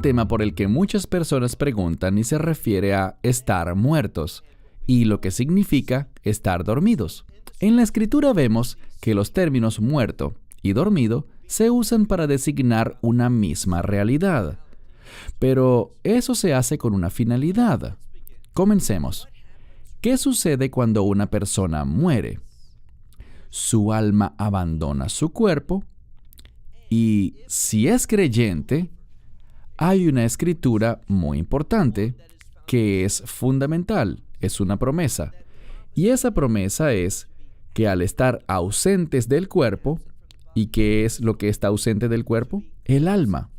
tema por el que muchas personas preguntan y se refiere a estar muertos y lo que significa estar dormidos. En la Escritura vemos que los términos muerto y dormido se usan para designar una misma realidad. Pero eso se hace con una finalidad. Comencemos. ¿Qué sucede cuando una persona muere? Su alma abandona su cuerpo y, si es creyente, hay una escritura muy importante que es fundamental, es una promesa. Y esa promesa es que al estar ausentes del cuerpo, ¿y qué es lo que está ausente del cuerpo? El alma.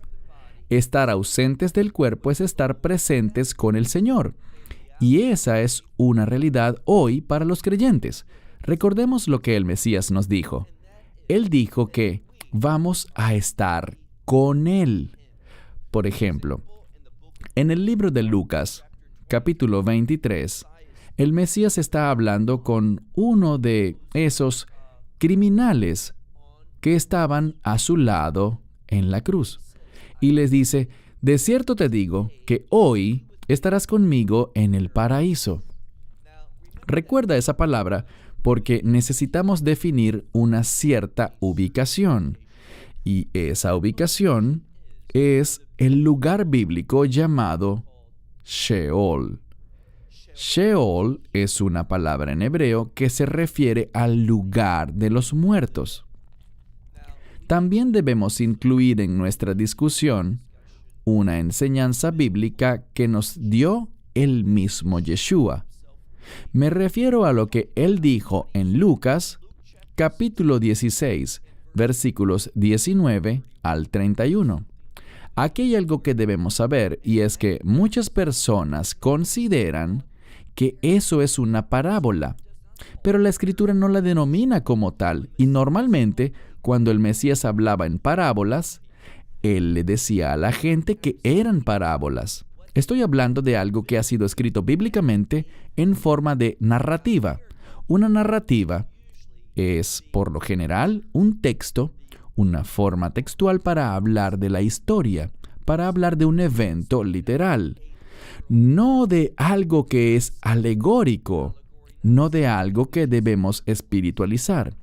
Estar ausentes del cuerpo es estar presentes con el Señor. Y esa es una realidad hoy para los creyentes. Recordemos lo que el Mesías nos dijo. Él dijo que vamos a estar con Él. Por ejemplo, en el libro de Lucas, capítulo 23, el Mesías está hablando con uno de esos criminales que estaban a su lado en la cruz. Y les dice, de cierto te digo que hoy estarás conmigo en el paraíso. Recuerda esa palabra porque necesitamos definir una cierta ubicación. Y esa ubicación es el lugar bíblico llamado Sheol. Sheol es una palabra en hebreo que se refiere al lugar de los muertos. También debemos incluir en nuestra discusión una enseñanza bíblica que nos dio el mismo Yeshua. Me refiero a lo que él dijo en Lucas, capítulo 16, versículos 19 al 31. Aquí hay algo que debemos saber, y es que muchas personas consideran que eso es una parábola, pero la Escritura no la denomina como tal, y normalmente, cuando el Mesías hablaba en parábolas, él le decía a la gente que eran parábolas. Estoy hablando de algo que ha sido escrito bíblicamente en forma de narrativa. Una narrativa es, por lo general, un texto, una forma textual para hablar de la historia, para hablar de un evento literal, no de algo que es alegórico, no de algo que debemos espiritualizar.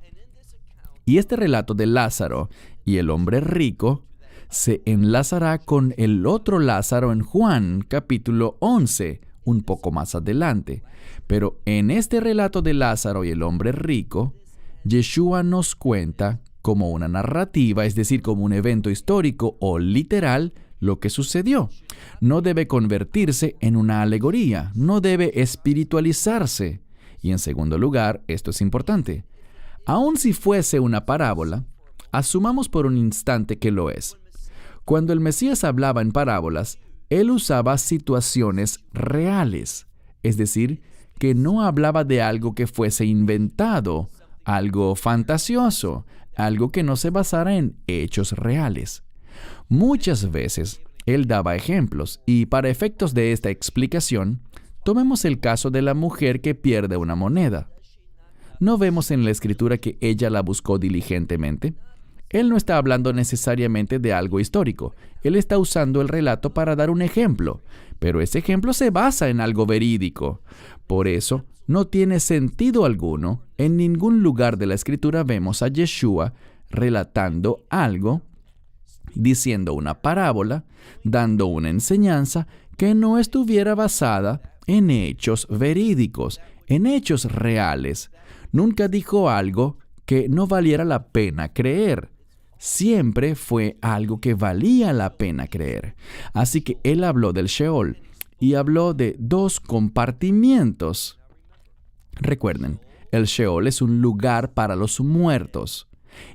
Y este relato de Lázaro y el hombre rico se enlazará con el otro Lázaro en Juan, capítulo 11, un poco más adelante. Pero en este relato de Lázaro y el hombre rico, Yeshua nos cuenta como una narrativa, es decir, como un evento histórico o literal, lo que sucedió. No debe convertirse en una alegoría, no debe espiritualizarse. Y en segundo lugar, esto es importante, aun si fuese una parábola, asumamos por un instante que lo es. Cuando el Mesías hablaba en parábolas, él usaba situaciones reales, es decir, que no hablaba de algo que fuese inventado, algo fantasioso, algo que no se basara en hechos reales. Muchas veces, él daba ejemplos, y para efectos de esta explicación, tomemos el caso de la mujer que pierde una moneda. ¿No vemos en la Escritura que ella la buscó diligentemente? Él no está hablando necesariamente de algo histórico. Él está usando el relato para dar un ejemplo, pero ese ejemplo se basa en algo verídico. Por eso, no tiene sentido alguno. En ningún lugar de la Escritura vemos a Yeshua relatando algo, diciendo una parábola, dando una enseñanza que no estuviera basada en hechos verídicos, en hechos reales. Nunca dijo algo que no valiera la pena creer. Siempre fue algo que valía la pena creer. Así que él habló del Sheol y habló de dos compartimientos. Recuerden, el Sheol es un lugar para los muertos.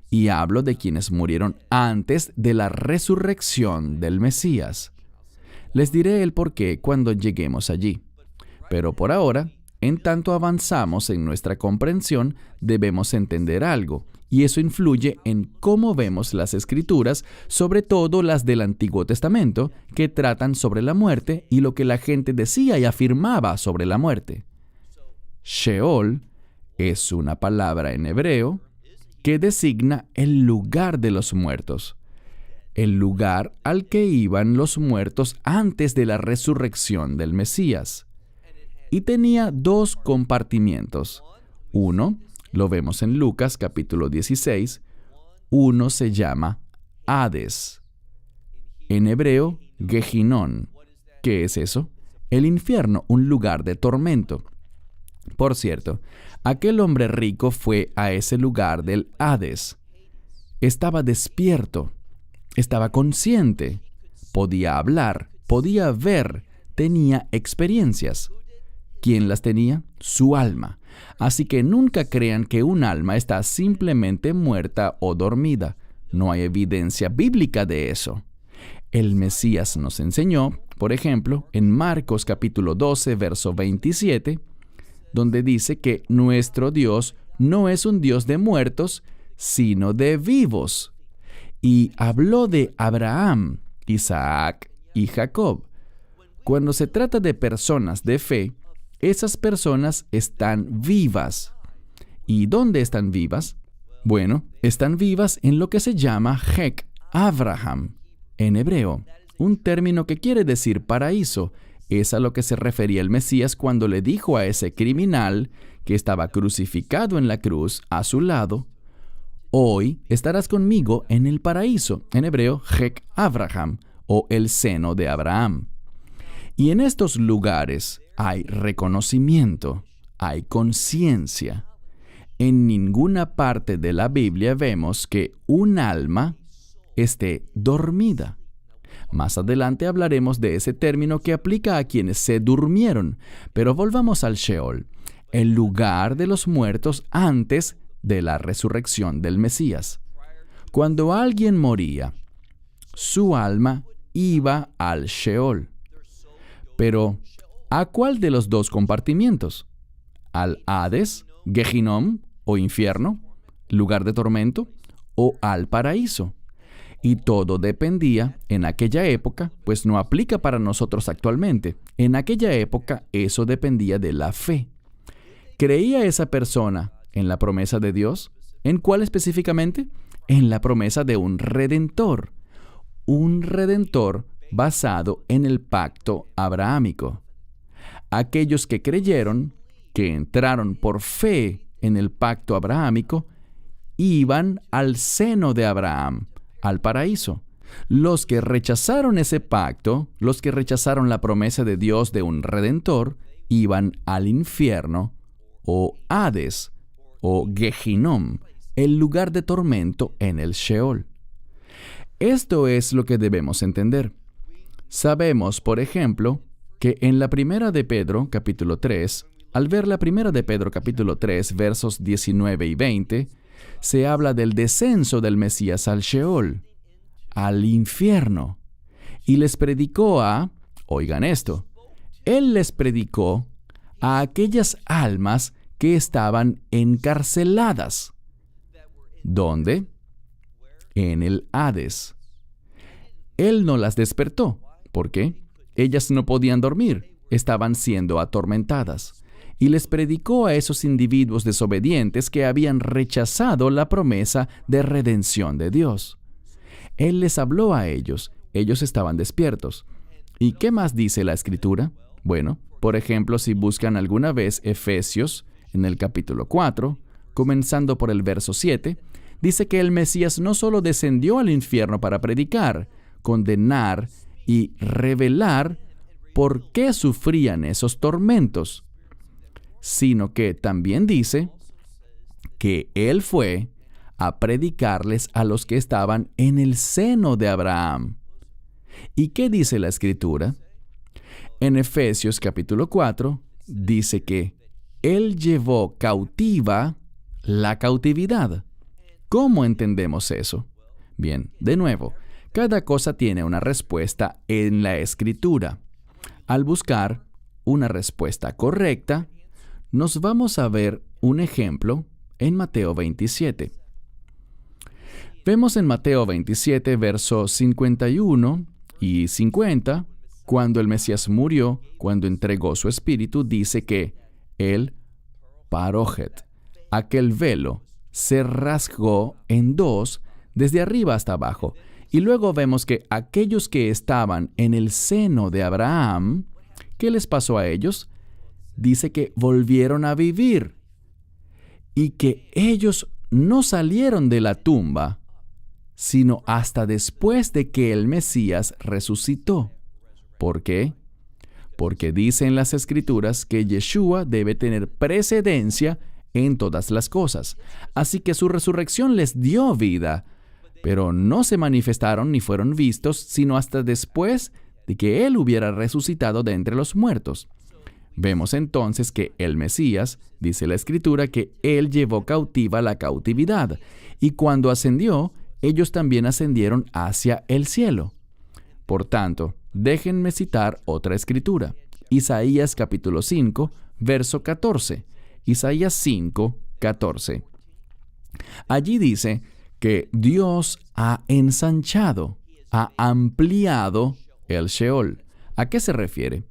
Y hablo de quienes murieron antes de la resurrección del Mesías. Les diré el porqué cuando lleguemos allí. Pero por ahora, en tanto avanzamos en nuestra comprensión, debemos entender algo, y eso influye en cómo vemos las Escrituras, sobre todo las del Antiguo Testamento, que tratan sobre la muerte y lo que la gente decía y afirmaba sobre la muerte. Sheol es una palabra en hebreo que designa el lugar de los muertos. el lugar al que iban los muertos antes de la resurrección del Mesías. Y tenía 2 compartimientos. Uno, lo vemos en Lucas capítulo 16, uno se llama Hades. En hebreo, Gehinón. ¿Qué es eso? El infierno, un lugar de tormento. Por cierto, aquel hombre rico fue a ese lugar del Hades. Estaba despierto, estaba consciente, podía hablar, podía ver, tenía experiencias. ¿Quién las tenía? Su alma. Así que nunca crean que un alma está simplemente muerta o dormida. No hay evidencia bíblica de eso. El Mesías nos enseñó, por ejemplo, en Marcos capítulo 12, verso 27, donde dice que nuestro Dios no es un Dios de muertos, sino de vivos. Y habló de Abraham, Isaac y Jacob. Cuando se trata de personas de fe, esas personas están vivas. ¿Y dónde están vivas? Bueno, están vivas en lo que se llama Hek Abraham, en hebreo, un término que quiere decir paraíso. Es a lo que se refería el Mesías cuando le dijo a ese criminal que estaba crucificado en la cruz a su lado: hoy estarás conmigo en el paraíso, en hebreo, Hek Abraham, o el seno de Abraham. Y en estos lugares hay reconocimiento, hay conciencia. En ninguna parte de la Biblia vemos que un alma esté dormida. Más adelante hablaremos de ese término que aplica a quienes se durmieron, pero volvamos al Sheol, el lugar de los muertos antes de la resurrección del Mesías. Cuando alguien moría, su alma iba al Sheol. Pero, ¿a cuál de los 2 compartimientos? ¿Al Hades, Gehinnom o infierno, lugar de tormento, o al paraíso? Y todo dependía en aquella época, pues no aplica para nosotros actualmente. En aquella época eso dependía de la fe. ¿Creía esa persona en la promesa de Dios? ¿En cuál específicamente? En la promesa de un redentor. Un redentor basado en el pacto abrahámico. Aquellos que creyeron, que entraron por fe en el pacto abrahámico, iban al seno de Abraham, al paraíso. Los que rechazaron ese pacto, los que rechazaron la promesa de Dios de un redentor, iban al infierno, o Hades, o Gehinnom, el lugar de tormento en el Sheol. Esto es lo que debemos entender. Sabemos, por ejemplo, que en la primera de Pedro, capítulo 3, al ver la primera de Pedro, capítulo 3, versos 19 y 20, se habla del descenso del Mesías al Sheol, al infierno, y les predicó oigan esto, Él les predicó a aquellas almas que estaban encarceladas. ¿Dónde? En el Hades. Él no las despertó. ¿Por qué? Ellas no podían dormir, estaban siendo atormentadas. Y les predicó a esos individuos desobedientes que habían rechazado la promesa de redención de Dios. Él les habló a ellos, ellos estaban despiertos. ¿Y qué más dice la Escritura? Bueno, por ejemplo, si buscan alguna vez Efesios, en el capítulo 4, comenzando por el verso 7, dice que el Mesías no solo descendió al infierno para predicar, condenar y revelar por qué sufrían esos tormentos, sino que también dice que Él fue a predicarles a los que estaban en el seno de Abraham. ¿Y qué dice la Escritura? En Efesios capítulo 4 dice que Él llevó cautiva la cautividad. ¿Cómo entendemos eso? Bien, de nuevo, cada cosa tiene una respuesta en la Escritura. Al buscar una respuesta correcta, nos vamos a ver un ejemplo en Mateo 27. Vemos en Mateo 27, versos 51 y 50, cuando el Mesías murió, cuando entregó su espíritu, dice que el parójet, aquel velo, se rasgó en 2 desde arriba hasta abajo, Y luego vemos que aquellos que estaban en el seno de Abraham, ¿qué les pasó a ellos? Dice que volvieron a vivir y que ellos no salieron de la tumba, sino hasta después de que el Mesías resucitó. ¿Por qué? Porque dice en las Escrituras que Yeshua debe tener precedencia en todas las cosas. Así que su resurrección les dio vida, pero no se manifestaron ni fueron vistos, sino hasta después de que Él hubiera resucitado de entre los muertos. Vemos entonces que el Mesías, dice la Escritura, que Él llevó cautiva la cautividad, y cuando ascendió, ellos también ascendieron hacia el cielo. Por tanto, déjenme citar otra Escritura. Isaías capítulo 5, verso 14. Isaías 5, 14. Allí dice que Dios ha ensanchado, ha ampliado el Sheol. ¿A qué se refiere?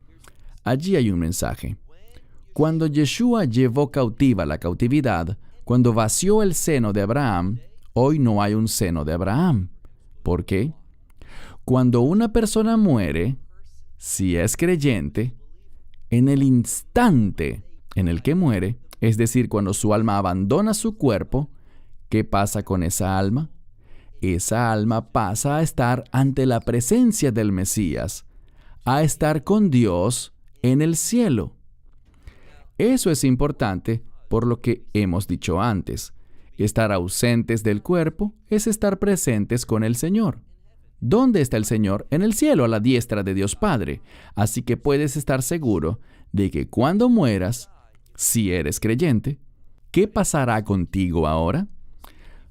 Allí hay un mensaje. Cuando Yeshua llevó cautiva la cautividad, cuando vació el seno de Abraham, hoy no hay un seno de Abraham. ¿Por qué? Cuando una persona muere, si es creyente, en el instante en el que muere, es decir, cuando su alma abandona su cuerpo, ¿qué pasa con esa alma? Esa alma pasa a estar ante la presencia del Mesías, a estar con Dios en el cielo. Eso es importante por lo que hemos dicho antes. Estar ausentes del cuerpo es estar presentes con el Señor. ¿Dónde está el Señor? En el cielo, a la diestra de Dios Padre. Así que puedes estar seguro de que cuando mueras, si eres creyente, ¿qué pasará contigo ahora?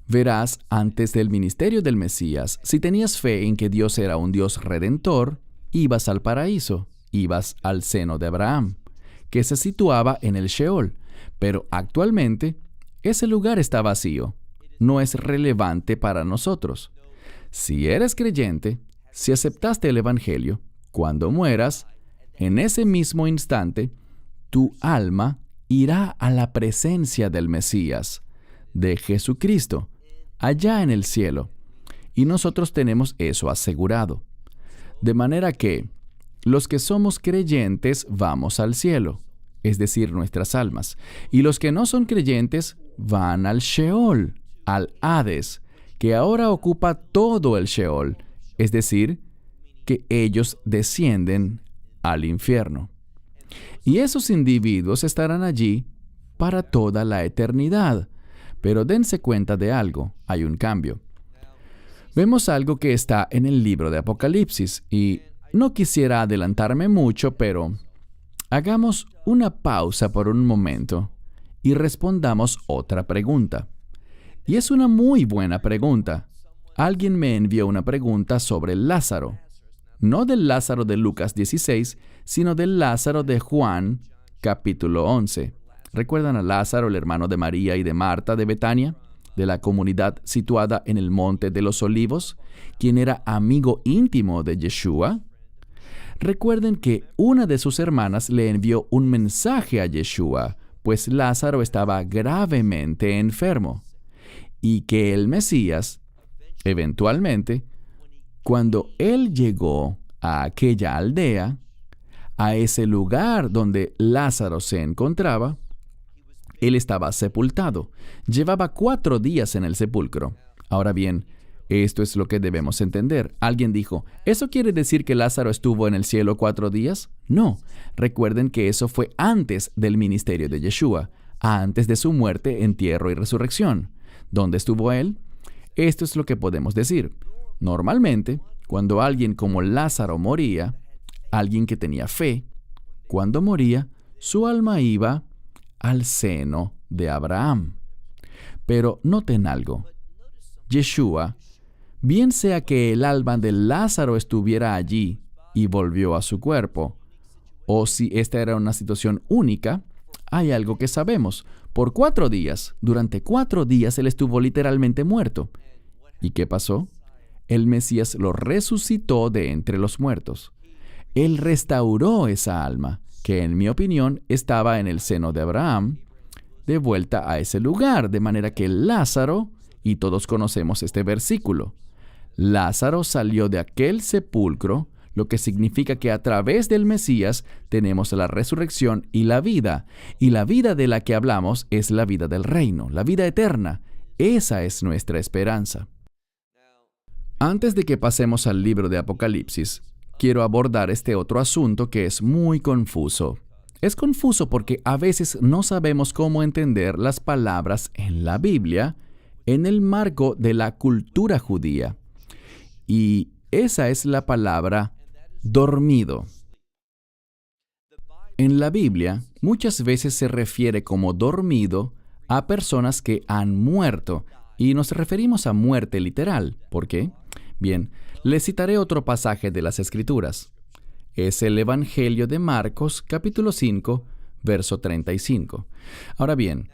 Verás, antes del ministerio del Mesías, si tenías fe en que Dios era un Dios redentor, ibas al paraíso, ibas al seno de Abraham, que se situaba en el Sheol. Pero actualmente, ese lugar está vacío. No es relevante para nosotros. Si eres creyente, si aceptaste el Evangelio, cuando mueras, en ese mismo instante, tu alma irá a la presencia del Mesías, de Jesucristo, allá en el cielo. Y nosotros tenemos eso asegurado. De manera que los que somos creyentes vamos al cielo, es decir, nuestras almas. Y los que no son creyentes van al Sheol, al Hades, que ahora ocupa todo el Sheol, es decir, que ellos descienden al infierno. Y esos individuos estarán allí para toda la eternidad. Pero dense cuenta de algo, hay un cambio. Vemos algo que está en el libro de Apocalipsis, y no quisiera adelantarme mucho, pero hagamos una pausa por un momento y respondamos otra pregunta. Y es una muy buena pregunta. Alguien me envió una pregunta sobre Lázaro. No del Lázaro de Lucas 16, sino del Lázaro de Juan, capítulo 11. ¿Recuerdan a Lázaro, el hermano de María y de Marta de Betania, de la comunidad situada en el Monte de los Olivos, quien era amigo íntimo de Yeshua? Recuerden que una de sus hermanas le envió un mensaje a Yeshua, pues Lázaro estaba gravemente enfermo, y que el Mesías, eventualmente, cuando él llegó a aquella aldea, a ese lugar donde Lázaro se encontraba, él estaba sepultado. Llevaba 4 días en el sepulcro. Ahora bien, esto es lo que debemos entender. Alguien dijo, ¿eso quiere decir que Lázaro estuvo en el cielo 4 días? No. Recuerden que eso fue antes del ministerio de Yeshua, antes de su muerte, entierro y resurrección. ¿Dónde estuvo él? Esto es lo que podemos decir. Normalmente, cuando alguien como Lázaro moría, alguien que tenía fe, cuando moría, su alma iba al seno de Abraham. Pero noten algo. Yeshua, bien sea que el alma de Lázaro estuviera allí y volvió a su cuerpo, o si esta era una situación única, hay algo que sabemos. Por 4 días, durante 4 días, él estuvo literalmente muerto. ¿Y qué pasó? El Mesías lo resucitó de entre los muertos. Él restauró esa alma, que en mi opinión estaba en el seno de Abraham, de vuelta a ese lugar, de manera que Lázaro, y todos conocemos este versículo, Lázaro salió de aquel sepulcro, lo que significa que a través del Mesías tenemos la resurrección y la vida. Y la vida de la que hablamos es la vida del reino, la vida eterna. Esa es nuestra esperanza. Antes de que pasemos al libro de Apocalipsis, quiero abordar este otro asunto que es muy confuso. Es confuso porque a veces no sabemos cómo entender las palabras en la Biblia en el marco de la cultura judía. Y esa es la palabra dormido. En la Biblia, muchas veces se refiere como dormido a personas que han muerto, y nos referimos a muerte literal. ¿Por qué? Bien, les citaré otro pasaje de las Escrituras. Es el Evangelio de Marcos, capítulo 5, verso 35. Ahora bien,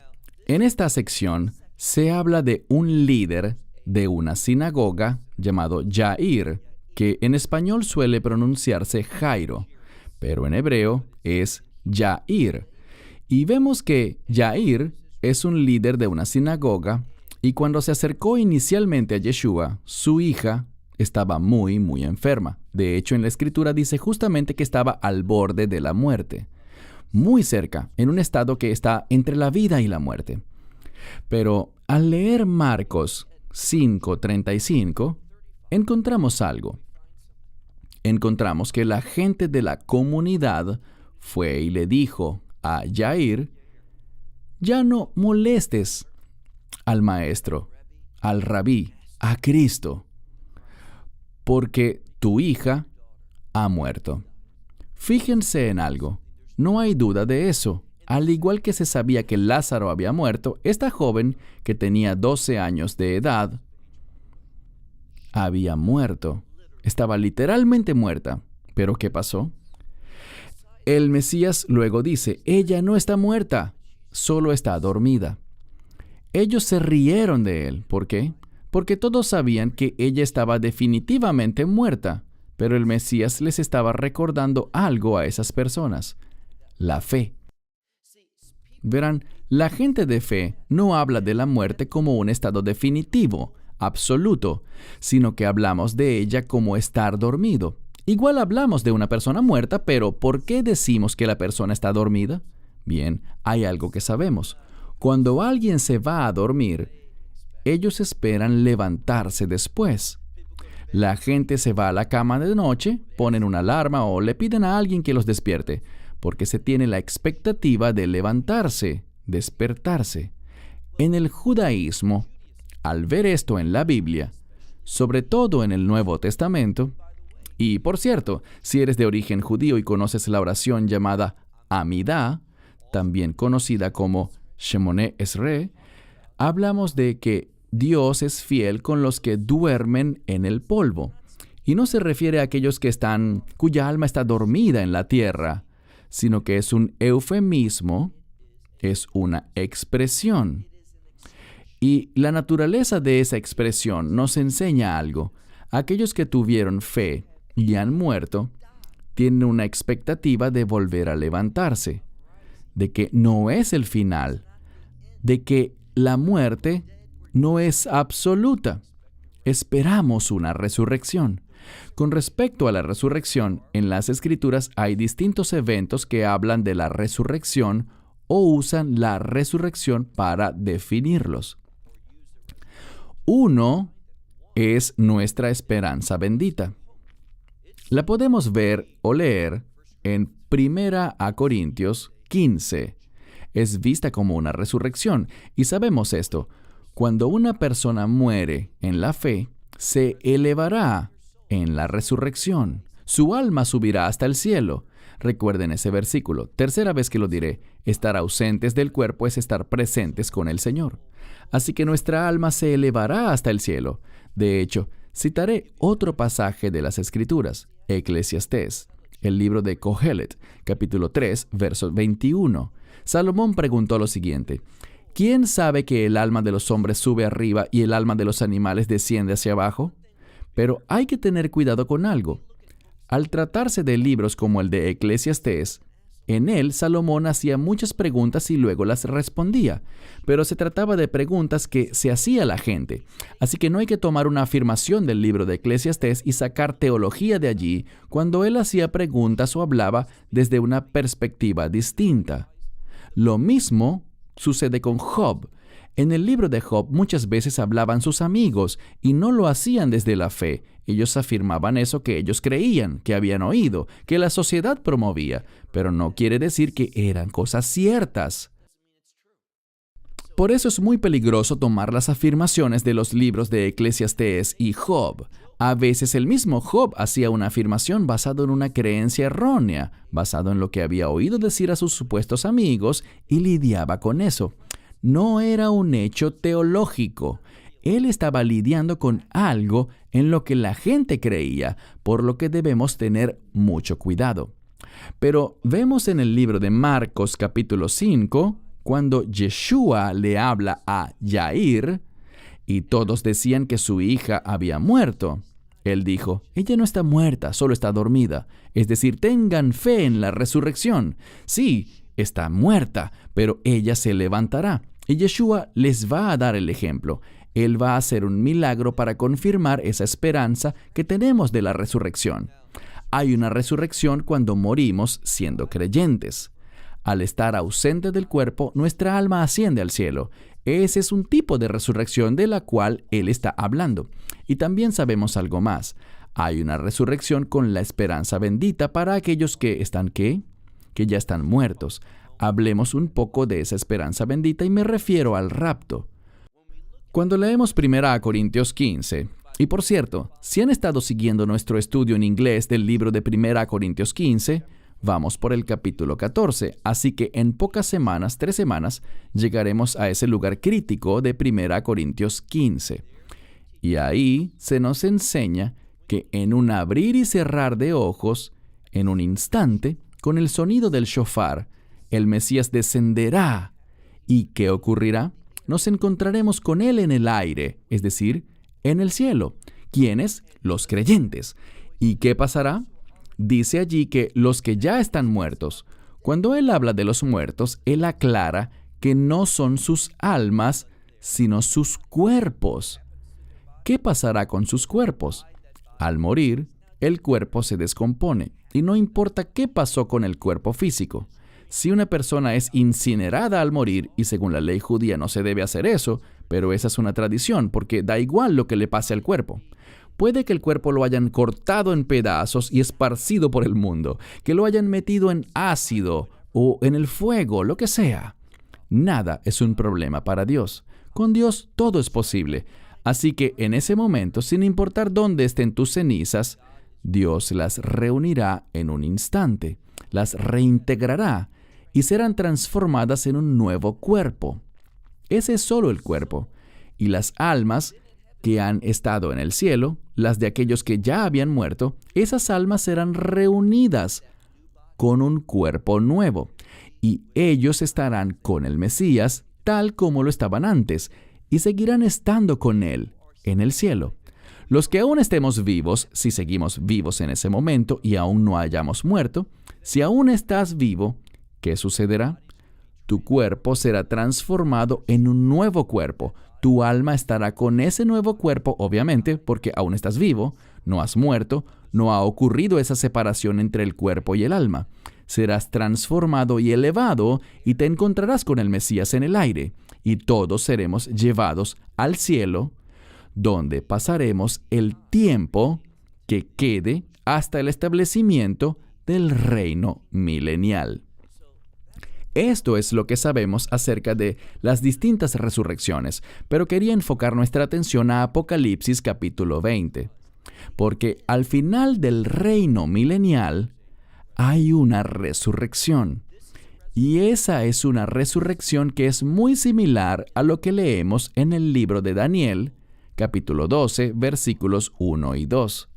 en esta sección se habla de un líder de una sinagoga llamado Jair, que en español suele pronunciarse Jairo, pero en hebreo es Jair. Y vemos que Jair es un líder de una sinagoga, y cuando se acercó inicialmente a Yeshua, su hija estaba muy enferma. De hecho, en la Escritura dice justamente que estaba al borde de la muerte, muy cerca, en un estado que está entre la vida y la muerte. Pero al leer Marcos 5:35, encontramos algo. Encontramos que la gente de la comunidad fue y le dijo a Jair: ya no molestes al maestro, al rabí, a Cristo, porque tu hija ha muerto. Fíjense en algo, no hay duda de eso. Al igual que se sabía que Lázaro había muerto, esta joven, que tenía 12 años de edad, había muerto. Estaba literalmente muerta. ¿Pero qué pasó? El Mesías luego dice: ella no está muerta, solo está dormida. Ellos se rieron de él. ¿Por qué? Porque todos sabían que ella estaba definitivamente muerta, pero el Mesías les estaba recordando algo a esas personas: la fe. Verán, la gente de fe no habla de la muerte como un estado definitivo, absoluto, sino que hablamos de ella como estar dormido. Igual hablamos de una persona muerta, pero ¿por qué decimos que la persona está dormida? Bien, hay algo que sabemos. Cuando alguien se va a dormir, ellos esperan levantarse después. La gente se va a la cama de noche, ponen una alarma o le piden a alguien que los despierte, porque se tiene la expectativa de levantarse, despertarse. En el judaísmo, al ver esto en la Biblia, sobre todo en el Nuevo Testamento, y por cierto, si eres de origen judío y conoces la oración llamada Amidá, también conocida como Shemoneh Esrei, hablamos de que Dios es fiel con los que duermen en el polvo. Y no se refiere a aquellos cuya alma está dormida en la tierra, sino que es un eufemismo, es una expresión. Y la naturaleza de esa expresión nos enseña algo. Aquellos que tuvieron fe y han muerto, tienen una expectativa de volver a levantarse, de que no es el final, de que la muerte no es absoluta. Esperamos una resurrección. Con respecto a la resurrección, en las Escrituras hay distintos eventos que hablan de la resurrección o usan la resurrección para definirlos. Uno es nuestra esperanza bendita. La podemos ver o leer en 1 Corintios 15. Es vista como una resurrección, y sabemos esto. Cuando una persona muere en la fe, se elevará en la resurrección. Su alma subirá hasta el cielo. Recuerden ese versículo. Tercera vez que lo diré. Estar ausentes del cuerpo es estar presentes con el Señor. Así que nuestra alma se elevará hasta el cielo. De hecho, citaré otro pasaje de las Escrituras, Eclesiastés, el libro de Cohelet, capítulo 3, verso 21. Salomón preguntó lo siguiente: ¿quién sabe que el alma de los hombres sube arriba y el alma de los animales desciende hacia abajo? Pero hay que tener cuidado con algo. Al tratarse de libros como el de Eclesiastés, En él, Salomón hacía muchas preguntas y luego las respondía, pero se trataba de preguntas que se hacía la gente. Así que no hay que tomar una afirmación del libro de Eclesiastés y sacar teología de allí cuando él hacía preguntas o hablaba desde una perspectiva distinta. Lo mismo sucede con Job. En el libro de Job muchas veces hablaban sus amigos y no lo hacían desde la fe. Ellos afirmaban eso que ellos creían, que habían oído, que la sociedad promovía, pero no quiere decir que eran cosas ciertas. Por eso es muy peligroso tomar las afirmaciones de los libros de Eclesiastés y Job. A veces el mismo Job hacía una afirmación basada en una creencia errónea, basado en lo que había oído decir a sus supuestos amigos y lidiaba con eso. No era un hecho teológico. Él estaba lidiando con algo en lo que la gente creía, por lo que debemos tener mucho cuidado. Pero vemos en el libro de Marcos capítulo 5, cuando Yeshua le habla a Jair, y todos decían que su hija había muerto. Él dijo, ella no está muerta, solo está dormida. Es decir, tengan fe en la resurrección. Sí, está muerta, pero ella se levantará. Y Yeshua les va a dar el ejemplo. Él va a hacer un milagro para confirmar esa esperanza que tenemos de la resurrección. Hay una resurrección cuando morimos siendo creyentes. Al estar ausente del cuerpo, nuestra alma asciende al cielo. Ese es un tipo de resurrección de la cual Él está hablando. Y también sabemos algo más. Hay una resurrección con la esperanza bendita para aquellos que están, ¿qué? Que ya están muertos. Hablemos un poco de esa esperanza bendita y me refiero al rapto. Cuando leemos 1 Corintios 15, y por cierto, si han estado siguiendo nuestro estudio en inglés del libro de 1 Corintios 15, vamos por el capítulo 14, así que en pocas semanas, 3 semanas, llegaremos a ese lugar crítico de 1 Corintios 15. Y ahí se nos enseña que en un abrir y cerrar de ojos, en un instante, con el sonido del shofar, el Mesías descenderá. ¿Y qué ocurrirá? Nos encontraremos con Él en el aire, es decir, en el cielo. ¿Quiénes? Los creyentes. ¿Y qué pasará? Dice allí que los que ya están muertos. Cuando Él habla de los muertos, Él aclara que no son sus almas, sino sus cuerpos. ¿Qué pasará con sus cuerpos? Al morir, el cuerpo se descompone, y no importa qué pasó con el cuerpo físico. Si una persona es incinerada al morir, y según la ley judía no se debe hacer eso, pero esa es una tradición, porque da igual lo que le pase al cuerpo. Puede que el cuerpo lo hayan cortado en pedazos y esparcido por el mundo, que lo hayan metido en ácido o en el fuego, lo que sea. Nada es un problema para Dios. Con Dios todo es posible. Así que en ese momento, sin importar dónde estén tus cenizas, Dios las reunirá en un instante, las reintegrará y serán transformadas en un nuevo cuerpo. Ese es solo el cuerpo. Y las almas que han estado en el cielo, las de aquellos que ya habían muerto, esas almas serán reunidas con un cuerpo nuevo. Y ellos estarán con el Mesías tal como lo estaban antes, y seguirán estando con Él en el cielo. Los que aún estemos vivos, si seguimos vivos en ese momento y aún no hayamos muerto, si aún estás vivo, ¿qué sucederá? Tu cuerpo será transformado en un nuevo cuerpo. Tu alma estará con ese nuevo cuerpo, obviamente, porque aún estás vivo, no has muerto, no ha ocurrido esa separación entre el cuerpo y el alma. Serás transformado y elevado y te encontrarás con el Mesías en el aire, y todos seremos llevados al cielo, donde pasaremos el tiempo que quede hasta el establecimiento del reino milenial. Esto es lo que sabemos acerca de las distintas resurrecciones, pero quería enfocar nuestra atención a Apocalipsis capítulo 20, porque al final del reino milenial hay una resurrección, y esa es una resurrección que es muy similar a lo que leemos en el libro de Daniel, capítulo 12, versículos 1 y 2,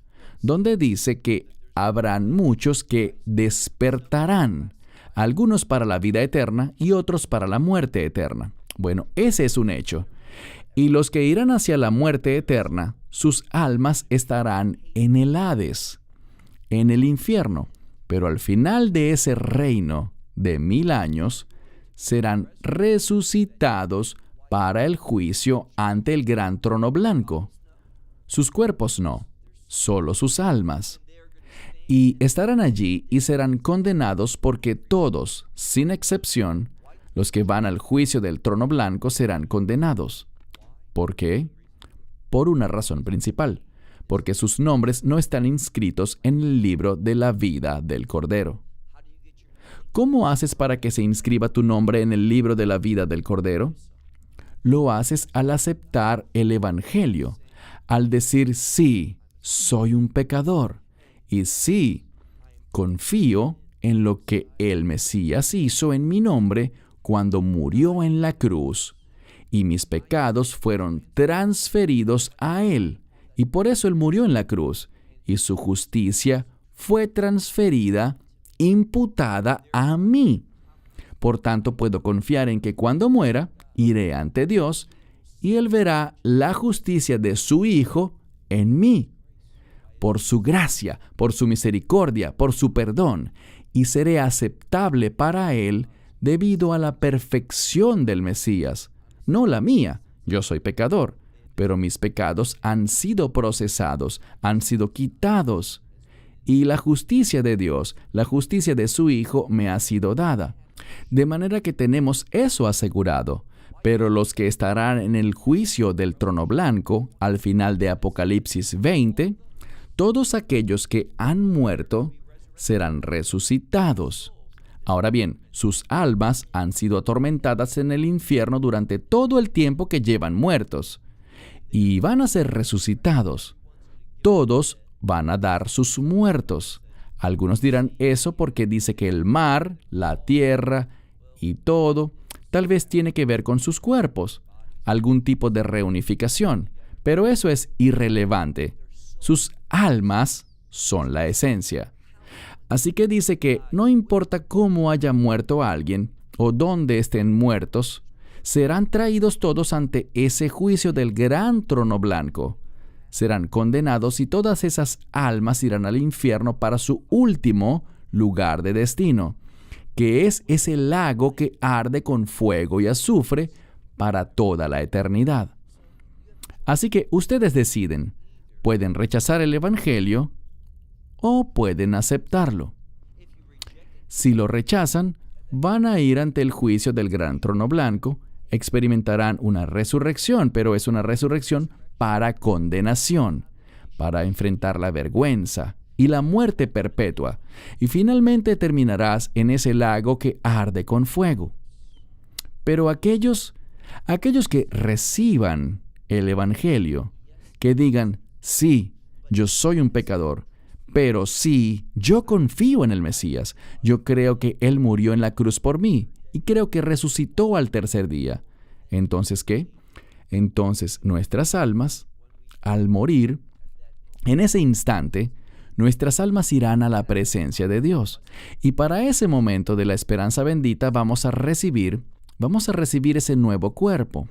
donde dice que habrán muchos que despertarán, algunos para la vida eterna y otros para la muerte eterna. Bueno, ese es un hecho. Y los que irán hacia la muerte eterna, sus almas estarán en el Hades, en el infierno. Pero al final de ese reino de 1000 años, serán resucitados para el juicio ante el gran trono blanco. Sus cuerpos no, solo sus almas. Y estarán allí y serán condenados porque todos, sin excepción, los que van al juicio del trono blanco serán condenados. ¿Por qué? Por una razón principal, porque sus nombres no están inscritos en el libro de la vida del Cordero. ¿Cómo haces para que se inscriba tu nombre en el libro de la vida del Cordero? Lo haces al aceptar el Evangelio, al decir sí, soy un pecador, y sí, confío en lo que el Mesías hizo en mi nombre cuando murió en la cruz, y mis pecados fueron transferidos a Él, y por eso Él murió en la cruz, y su justicia fue transferida, imputada a mí. Por tanto, puedo confiar en que cuando muera, iré ante Dios, y Él verá la justicia de su Hijo en mí, por su gracia, por su misericordia, por su perdón, y seré aceptable para Él debido a la perfección del Mesías. No la mía, yo soy pecador, pero mis pecados han sido procesados, han sido quitados, y la justicia de Dios, la justicia de su Hijo me ha sido dada. De manera que tenemos eso asegurado. Pero los que estarán en el juicio del trono blanco, al final de Apocalipsis 20, todos aquellos que han muerto serán resucitados. Ahora bien, sus almas han sido atormentadas en el infierno durante todo el tiempo que llevan muertos, y van a ser resucitados. Todos van a dar sus muertos. Algunos dirán eso porque dice que el mar, la tierra y todo tal vez tiene que ver con sus cuerpos, algún tipo de reunificación, pero eso es irrelevante. Sus almas son la esencia. Así que dice que no importa cómo haya muerto alguien o dónde estén muertos, serán traídos todos ante ese juicio del gran trono blanco. Serán condenados y todas esas almas irán al infierno para su último lugar de destino, que es ese lago que arde con fuego y azufre para toda la eternidad. Así que ustedes deciden, pueden rechazar el Evangelio o pueden aceptarlo. Si lo rechazan, van a ir ante el juicio del gran trono blanco, experimentarán una resurrección, pero es una resurrección para condenación, para enfrentar la vergüenza y la muerte perpetua, y finalmente terminarás en ese lago que arde con fuego. Pero aquellos que reciban el Evangelio, que digan, sí, yo soy un pecador, pero sí, yo confío en el Mesías, yo creo que Él murió en la cruz por mí, y creo que resucitó al tercer día. Entonces, ¿qué? Entonces nuestras almas, al morir, en ese instante, nuestras almas irán a la presencia de Dios. Y para ese momento de la esperanza bendita vamos a recibir ese nuevo cuerpo.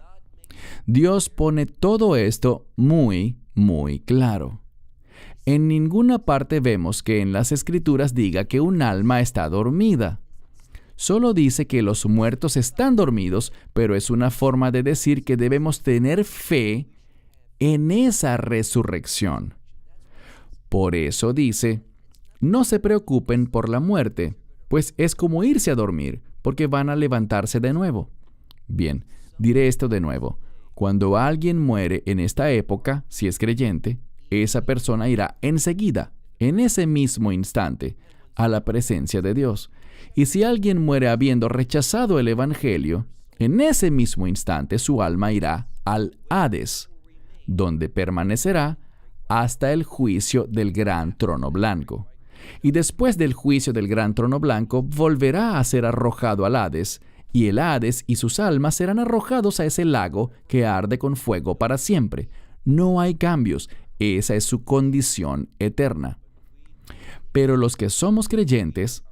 Dios pone todo esto muy, muy claro. En ninguna parte vemos que en las Escrituras diga que un alma está dormida. Solo dice que los muertos están dormidos, pero es una forma de decir que debemos tener fe en esa resurrección. Por eso dice, no se preocupen por la muerte, pues es como irse a dormir, porque van a levantarse de nuevo. Bien, diré esto de nuevo. Cuando alguien muere en esta época, si es creyente, esa persona irá enseguida, en ese mismo instante, a la presencia de Dios. Y si alguien muere habiendo rechazado el Evangelio, en ese mismo instante su alma irá al Hades, donde permanecerá hasta el juicio del gran trono blanco. Y después del juicio del gran trono blanco, volverá a ser arrojado al Hades, y el Hades y sus almas serán arrojados a ese lago que arde con fuego para siempre. No hay cambios, esa es su condición eterna. Pero los que somos creyentes,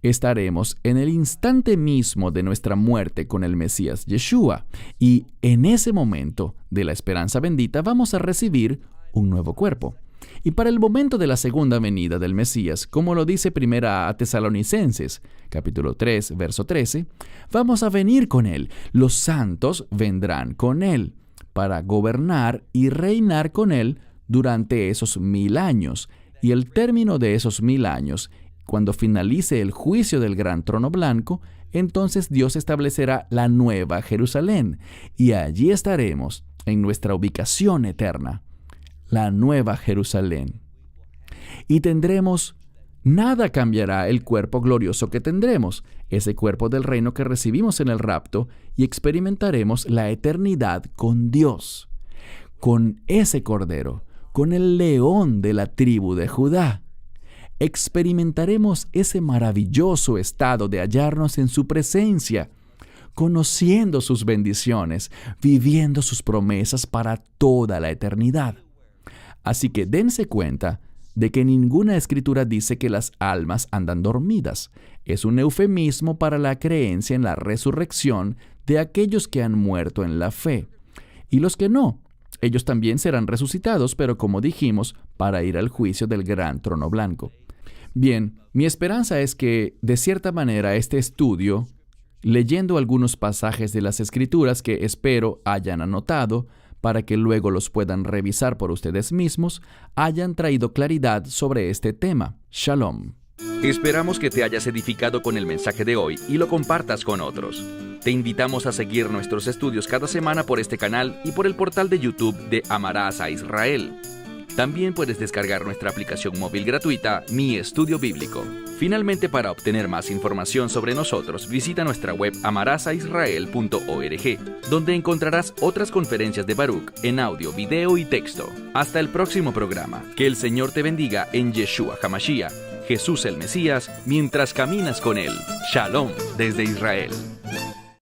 estaremos en el instante mismo de nuestra muerte con el Mesías Yeshua, y en ese momento de la esperanza bendita vamos a recibir un nuevo cuerpo. Y para el momento de la segunda venida del Mesías, como lo dice Primera a Tesalonicenses, capítulo 3, verso 13, vamos a venir con Él. Los santos vendrán con Él para gobernar y reinar con Él durante esos 1000 años. Y el término de esos 1000 años, cuando finalice el juicio del gran trono blanco, entonces Dios establecerá la nueva Jerusalén. Y allí estaremos en nuestra ubicación eterna. La nueva Jerusalén. Y nada cambiará el cuerpo glorioso que tendremos, ese cuerpo del reino que recibimos en el rapto, y experimentaremos la eternidad con Dios, con ese Cordero, con el león de la tribu de Judá. Experimentaremos ese maravilloso estado de hallarnos en su presencia, conociendo sus bendiciones, viviendo sus promesas para toda la eternidad. Así que dense cuenta de que ninguna escritura dice que las almas andan dormidas. Es un eufemismo para la creencia en la resurrección de aquellos que han muerto en la fe. Y los que no, ellos también serán resucitados, pero como dijimos, para ir al juicio del gran trono blanco. Bien, mi esperanza es que, de cierta manera, este estudio, leyendo algunos pasajes de las escrituras que espero hayan anotado, para que luego los puedan revisar por ustedes mismos, hayan traído claridad sobre este tema. Shalom. Esperamos que te hayas edificado con el mensaje de hoy y lo compartas con otros. Te invitamos a seguir nuestros estudios cada semana por este canal y por el portal de YouTube de Amarás a Israel. También puedes descargar nuestra aplicación móvil gratuita, Mi Estudio Bíblico. Finalmente, para obtener más información sobre nosotros, visita nuestra web amarasaisrael.org, donde encontrarás otras conferencias de Baruch en audio, video y texto. Hasta el próximo programa. Que el Señor te bendiga en Yeshua HaMashiach, Jesús el Mesías, mientras caminas con Él. Shalom desde Israel.